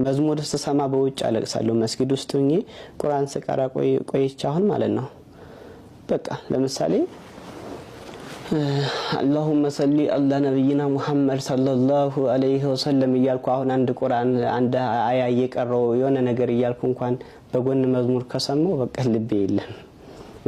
መዝሙር ስሰማ በውጭ አለቅሳለሁ መስጊድ ውስጥ ሆኜ ቁርአን ስቀራ ቆይቼ አሁን ማለት ነው በቃ ለምሳሌ اللهم صل على نبينا محمد صلى الله عليه وسلم እያልኩ አሁን አንድ ቁርአን አንድ አያ እየቀረው የሆነ ነገር እያልኩ እንኳን በጎን መዝሙር ከሰማው በቃ ልቤ የለም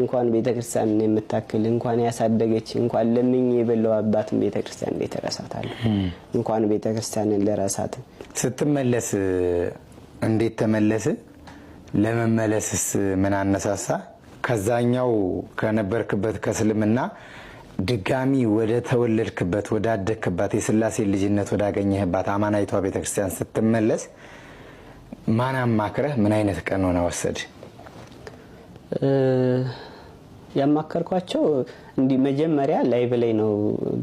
እንኳን ቤተክርስቲያን የምታክል እንኳን ያሳደገች እንኳን ለምኝ የበለው አባትን ቤተክርስቲያን እንዴት ተረሳታለሁ እንኳን ቤተክርስቲያንን ለራሳት ስትመለስ እንዴት ተመለስ ለመመለስስ ምን አነሳሳ ከዛኛው ከነበርክበት ከስልምና ድጋሚ ወደ ተወለድክበት ወደ አደክበት የሥላሴ ልጅነት ወደ አገኘህባት አማናይቷ ቤተክርስቲያን ስትመለስ ማን አማክረህ ምን አይነት ቀኖና ወሰድ ያማከርኳቸው እንዲ መጀመሪያ ላይቭ ላይ ነው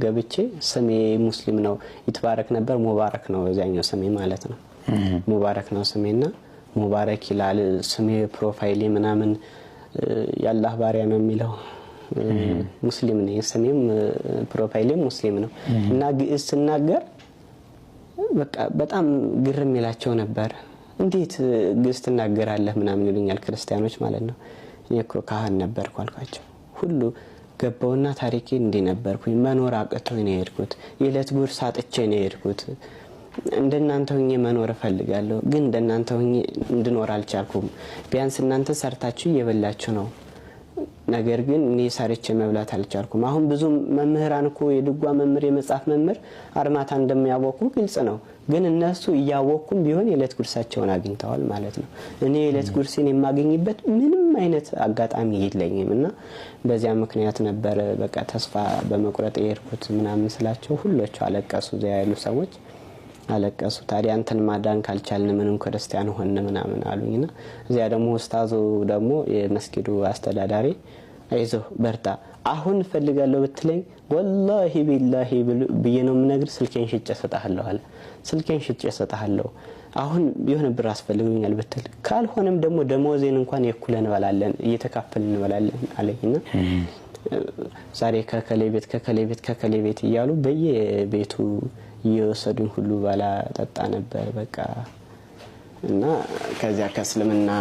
ገብቼ ስሜ ሙስሊም ነው ይትባረክ ነበር ሙባረክ ነው እዛኛው ስሜ ማለት ነው ሙባረክ ነው ስሜና ሙባረክ ይላል ስሜ ፕሮፋይሌ ምናምን ያላህ ባሪያ ነው የሚለው ሙስሊም ነኝ ስሜም ፕሮፋይሌም ሙስሊም ነው እና ግዕዝ ስናገር በቃ በጣም ግርም ይላቸው ነበር እንዴት ግዕዝ ትናገራለህ ምናምን ይሉኛል ክርስቲያኖች ማለት ነው እኮ ካህን ነበርኩ አልኳቸው ሁሉ ገባውና ታሪኬ እንዴ ነበርኩኝ መኖር አቅቶኝ ነው የሄድኩት የለት ጉርስ አጥቼ ነው የሄድኩት እንደናንተው ሆኜ መኖር ፈልጋለሁ ግን እንደናንተው ሆኜ እንድኖር አልቻልኩም ቢያንስ እናንተ ሰርታችሁ እየበላችሁ ነው ነገር ግን እኔ ሰርቼ መብላት አልቻልኩም አሁን ብዙ መምህራን እኮ የድጓ መምህር የመጻፍ መምህር አርማታ እንደሚያወቁ ግልጽ ነው ግን እነሱ ያወቁም ቢሆን የለት ጉርሳቸውን አግኝተዋል ማለት ነው እኔ የለት ጉርሴን የማገኝበት ምንም አይነት አጋጣሚ የለኝምና በዚያ ምክንያት ነበር በቃ ተስፋ በመቁረጥ የሄድኩት ምናምን ስላቸው ሁሉም አለቀሱ ዚያ ያሉ ሰዎች አለቀሱ ታዲያ አንተን ማዳን ካልቻልን ምንም ክርስቲያን ሆነ ምናምን አሉኝና እዚያ ደግሞ ኡስታዙ ደግሞ የመስጊዱ አስተዳዳሪ አይዞ በርታ አሁን ፈልጋለሁ ብትለኝ ወላሂ ቢላሂ በየነው ምነግር ስልኬን ሽጬ ሰጣለሁ አለ ስልኬን ሽጬ ሰጣለሁ አሁን የሆነ ብር አስፈልገኛል ብትል ካልሆነም ደግሞ ደሞዜን እንኳን የኩለን በላለን እየተካፈልን እንበላለን አለኝና ዛሬ ከከሌ ቤት ይያሉ በየቤቱ ይወሰዱን ሁሉ ባላ ተጣ ነበር በቃ እና ከዚያ ከስልምና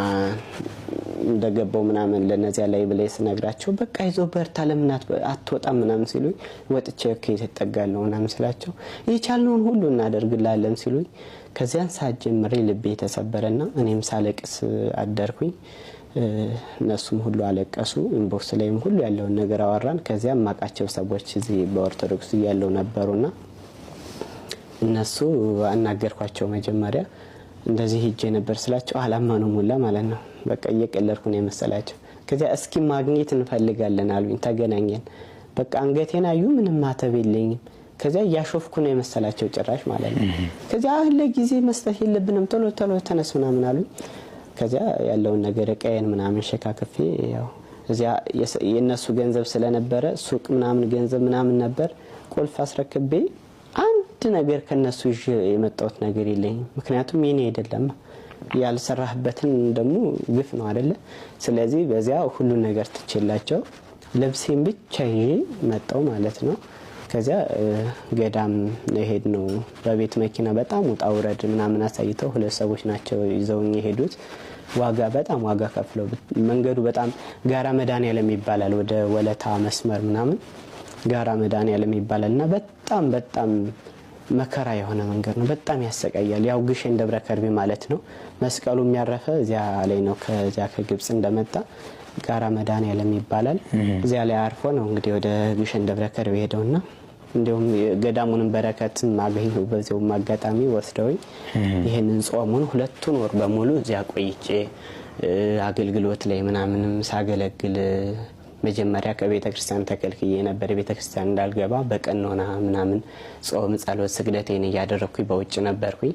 እንደገባው ምናምን ለነዚያ ላይ ብለስ ነግራቸው በቃ ይዞ በርታ ለምናት አትወጣም ምናምን ሲሉኝ ወጥቼ ከይተጠጋለሁ ምናምን ስላቸው ይቻልነውን ሁሉ እናደርግላለን ሲሉኝ ከዚያን ሰዓት ጀምሬ ልቤ ተሰበረና እኔም ሳለቅስ አደርኩኝ እነሱም ሁሉ አለቀሱ ኢንቦክስ ላይም ሁሉ ያለውን ነገር አወራን ከዚያም ማቃቸው ሰዎች እዚህ በኦርቶዶክስ ያለው ነበሩና እነሱ አናገርኳቸው መጀመሪያ እንደዚህ ሄጄ ነበር ስላቸው አላማኑም ሁላ ማለት ነው በቃ እየቀለርኩ ነው የመሰላቸው ከዚያ እስኪ ማግኘት እንፈልጋለን አሉኝ ተገናኘን በቃ አንገቴን አዩ ምንም ማተብ የለኝም ከዚያ ያሾፍኩ ነው የመሰላቸው ጭራሽ ማለት ነው ከዚያ ለጊዜ መስጠት የለብንም ቶሎ ተነስ ምናምን አሉኝ ከዚያ ያለውን ነገር ቀየን ምናምን ሸካከፌ ያው እዚያ የነሱ ገንዘብ ስለነበረ ሱቅ ምናምን ገንዘብ ምናምን ነበር ቁልፍ አስረክቤ አንድ ነገር ከነሱ የመጣውት ነገር የለኝም ምክንያቱም የኔ አይደለም ያልሰራህበትን ደግሞ ግፍ ነው አይደለ ስለዚህ በዚያ ሁሉ ነገር ትችላቸው ለብሴን ብቻ መጣው ማለት ነው ከዚያ ገዳም ሄድ ነው በቤት መኪና በጣም ወጣውረድ ምናምን አሳይተው ሁለት ሰዎች ናቸው ይዘውኝ ሄዱት በጣም ዋጋ ከፍለው መንገዱ በጣም ጋራ መዳንያለም ይባላል ወደ ወለታ መስመር ምናምን ጋራ መዳንያለም ይባላልና በጣም መከራ የሆነ መንገድ ነው በጣም ያሰቃያል ያው ግሸን ደብረ ከርቤ ማለት ነው መስቀሉ የሚያረፈ እዚያ ላይ ነው ከዚያ ከግብጽ እንደመጣ ጋራ መዳንያለም ይባላል እዚያ ላይ አርፎ ነው እንግዲህ ወደ ግሸን ደብረ ከርቤ ሄደውና እንደውም ገዳሙን በረከት ማገኘው በዚያው ማጋጣሚ ወስደውኝ ይሄንን ጾሙን ሁለቱን ወር በሙሉ እዚያ ቆይቼ አገልግሎት ላይ ምናምንም ሳገለግል መጀመሪያ ከቤተክርስቲያን ተከልክዬ ነበር ቤተክርስቲያን እንዳልገባ በቀኖና ምናምን ጾም ጸሎት ስግደቴን ያደረኩኝ በውጭ ነበርኩኝ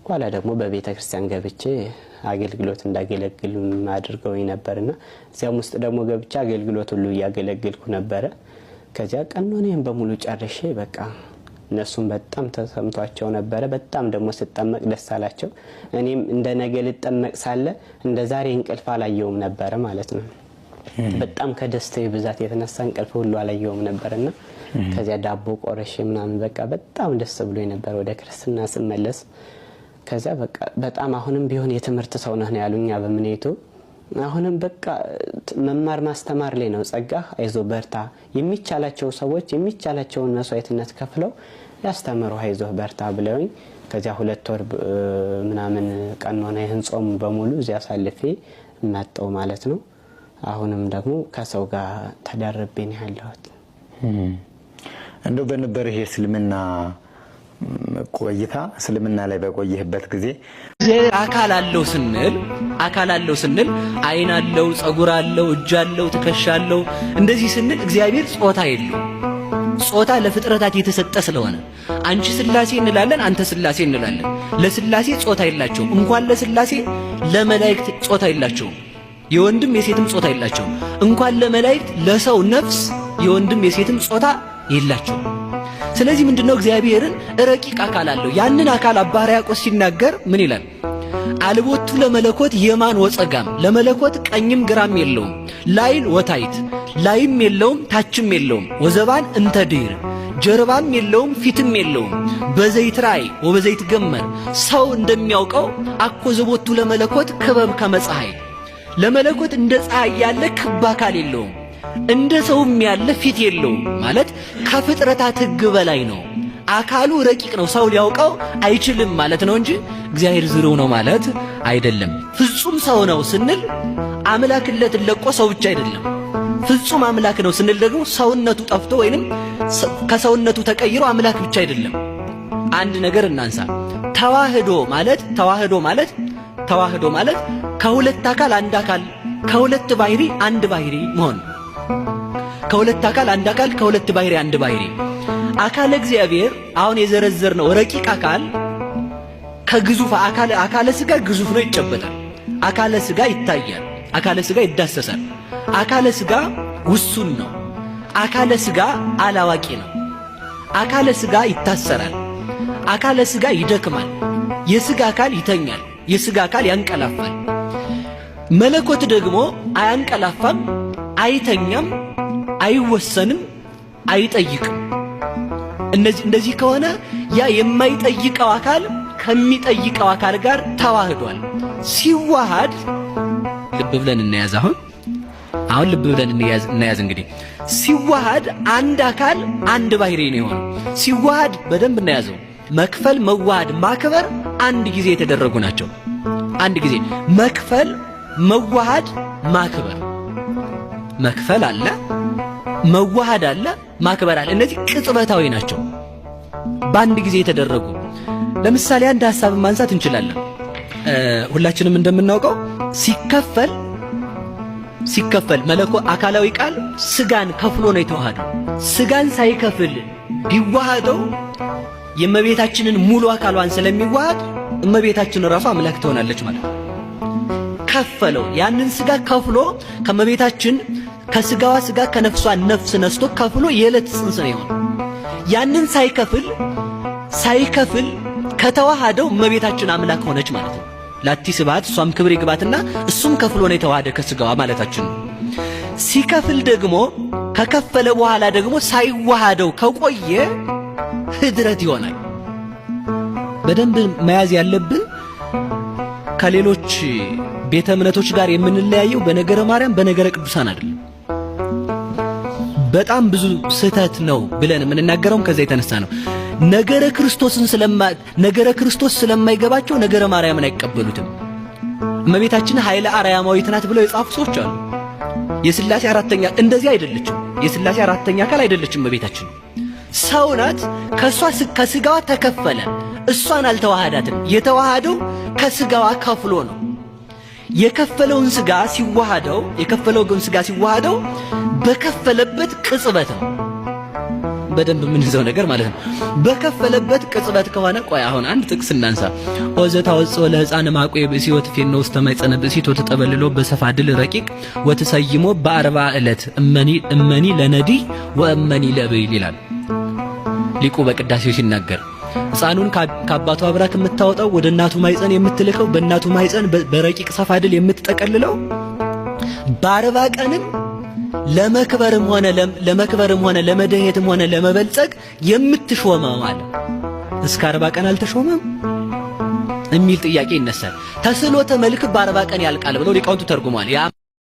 ኋላ ደግሞ በቤተክርስቲያን ገብቼ አገልግሎት እንዳገለግል አድርገውኝ ነበርና እዚያም ውስጥ ደግሞ ገብቼ አገልግሎት ሁሉ ያገለግልኩ ነበር ከዚያ ቀኖኔን በሙሉ ጨርሼ በቃ እነሱም በጣም ተሰምቷቸው ነበር በጣም ደግሞ ሲጠመቅ ደስ አላቸው እኔም እንደነገ ልጠመቅ ሳለ እንደዛሬ እንቅልፍ አላየውም ነበር ማለት ነው በጣም ከደስታዬ ብዛት የተነሳ እንቅልፍ ሁሉ አላየውም ነበርና ከዚያ ዳቦ ቆረሽ ምናምን በቃ በጣም ደስ ብሎኝ ነበር ወደ ክርስትና ስመለስ ከዛ በቃ በጣም አሁንም ቢሆን የትምህርት ሰው ነህ ነው ያሉኛ በምኔቱ አሁንም በቃ መማር ማስተማር ላይ ነው ጸጋህ አይዞ በርታ የሚቻላቸው ሰዎች የሚቻላቸውን መስዋዕትነት ከፍለው ያስተምሩ አይዞ በርታ ብለውኝ ከዛ 2 ወር ምናምን ቀኖና ይህን ጾም በሙሉ እዚያ አሳልፌ መጣው ማለት ነው አሁንም ደግሞ ከሰው ጋር ተዳርቤ ነው ያለሁት እንደው በነበር ይሄ እስልምና ቆይታ እስልምና ላይ በቆየህበት ጊዜ አካል አለው ስንል አይን አለው ጸጉር አለው እጅ አለው ትከሻ አለው እንደዚህ ስንል እግዚአብሔር ጾታ የለው ጾታ ለፍጥረታት የተሰጠ ስለሆነ አንቺ ስላሴ እንላለን አንተ ስላሴ እንላለን ለስላሴ ጾታ የላቸውም እንኳን ለስላሴ ለመላእክት ጾታ የላቸውም የወንድም የሴትም ጾታ የላቸውም እንኳን ለመላእክት ለሰው ነፍስ የወንድም የሴትም ጾታ የላቸውም ስለዚህ ምንድነው እግዚአብሔርን ረቂቅ አካል አለው ያንን አካል አባ ሕርያቆስ ሲናገር ምን ይላል አልቦቱ ለመለኮት የማን ወጸጋም ለመለኮት ቀኝም ግራም የለውም ላይል ወታይት ላይም የለውም ታችም የለውም ወዘባን እንተድር ጀርባም የለውም ፊትም የለውም በዘይት ራይ ወበዘይት ገመር ሰው እንደሚያውቀው አኮዘቦቱ ለመለኮት ክበብ ከመፀሐይ ለመለኮት እንደ ፀሐይ ያለ ክብ አካል የለውም እንደ ሰውም ያለ ፊት የለውም ማለት ከፍጥረታት ሕግ በላይ ነው አካሉ ረቂቅ ነው ሰው ሊያውቀው አይችልም ማለት ነው እንጂ እግዚአብሔር ዝሩው ነው ማለት አይደለም ፍጹም ሰው ነው ስንል አምላክነት ለቆ ሰው ብቻ አይደለም ፍጹም አምላክ ነው ስንል ደግሞ ሰውነቱ ጠፍቶ ወይንም ከሰውነቱ ተቀይሮ አምላክ ብቻ አይደለም አንድ ነገር እናንሳ ተዋህዶ ማለት ከሁለት አካል አንድ አካል ከሁለት ባህሪ አንድ ባህሪ መሆን ከሁለት አካል አንድ አካል ከሁለት ባህሪ አንድ ባህሪ አካለ እግዚአብሔር አሁን የዘረዘርነው ረቂቅ አካል ከግዙፍ አካለ ስጋ ግዙፍ ነው ይጨበጣል አካለ ስጋ ይታያል አካለ ስጋ ይዳሰሳል አካለ ስጋ ውሱን ነው አካለ ስጋ አላዋቂ ነው አካለ ስጋ ይታሰራል አካለ ስጋ ይደክማል የስጋ አካል ይተኛል የስጋ አካል ያንቀላፋል መለኮት ደግሞ አያንቀላፋም አይተኛም አይወሰንም አይጠይቅም እንደዚህ ከሆነ ያ የማይጠይቀው አካል ከሚጠይቀው አካል ጋር ተዋህዷል ሲዋሃድ ልብ ብለን እንያዝ አሁን ልብ ብለን እንያዝ እንግዲህ ሲዋሃድ አንድ አካል አንድ ባህሪ ነው የሆነው ሲዋሃድ በደንብ እንያዘው መክፈል መዋሃድ ማክበር አንድ ጊዜ የተደረጉ ናቸው አንድ ጊዜ መክፈል መዋሃድ ማክበር መክፈል አለ መዋሃድ አለ ማክበር አለ እነዚህ ቅጽበታዊ ናቸው በአንድ ጊዜ የተደረጉ ለምሳሌ አንድ ሐሳብ ማንሳት እንችላለን ሁላችንም እንደምናውቀው ሲከፈል መለኮ አካላዊ ቃል ስጋን ከፍሎ ነው የተዋሃደው ስጋን ሳይከፍል ቢዋሃደው የእመቤታችንን ሙሉ አካሏን ስለሚዋሃድ እመቤታችን ራሷ አምላክ ትሆናለች ማለት ነው ከፈለው ያንን ስጋ ከፍሎ ከእመቤታችን ከስጋዋ ስጋ ከነፍሷ ነፍስ ነስቶ ከፍሎ የዕለት ጽንስ ነው የሆነው ያንን ሳይከፍል ከተዋሃደው እመቤታችን አምላክ ሆነች ማለት ነው ላቲ ስብሐት እሷም ክብር ይግባትና እሱም ከፍሎ ነው የተዋሃደ ከስጋዋ ማለታችን ሲከፍል ደግሞ ከከፈለ በኋላ ደግሞ ሳይዋሃደው ከቆየ ህድረት ይሆናል በደንብ መያዝ ያለብን ከሌሎች ቤተ እምነቶች ጋር የምንለያየው በነገረ ማርያም በነገረ ቅዱሳን አይደለም በጣም ብዙ ስህተት ነው ብለን የምንናገረውም ከዛ የተነሳ ነው ነገረ ክርስቶስ ስለማይገባቸው ነገረ ማርያምን አይቀበሉትም እመቤታችን ኃይለ አርያማዊት ናት ብለው የጻፉ ሰዎች አሉ የሥላሴ አራተኛ እንደዚህ አይደለችም የሥላሴ አራተኛ አካል አይደለችም እመቤታችን ሰው ናት ከስጋዋ ተከፈለ እሷን አልተዋሃዳትም የተዋሃደው ከስጋዋ ከፍሎ ነው የከፈለውን ስጋ ሲዋሃደው በከፈለበት ቅጽበት ነው በደንብ የምንይዘው ነገር ማለት ነው በከፈለበት ቅጽበት ከሆነ ቆይ አሁን አንድ ጥቅስ እናንሳ ወዘታ ወጽኦ ለሕፃን ማቆ በሲወት ፌኖ ውስጥ ተማይጸነ በሲቶ ተጠበልሎ በሰፋድል ረቂቅ ወተሰይሞ በ40 ዕለት እመኒ ለነዲ ወእመኒ ለበይል ይላል ሊቁ በቅዳሴው ሲናገር ሕፃኑን ከአባቱ አብራክ የምታወጣው ወደ እናቱ ማይጸን የምትልከው በእናቱ ማይጸን በረቂቅ ሰፋድል የምትጠቀልለው በ40 ቀንም ለመክበርም ሆነ ለመደየትም ሆነ ለመበልጸግ የምትሾመው ማለት እስከ 40 ቀን አልተሾመም የሚል ጥያቄ ይነሳል። ተስዕሎተ መልክ በ40 ቀን ያልቃል ብለው ሊቃውንቱ ተርጉሟል።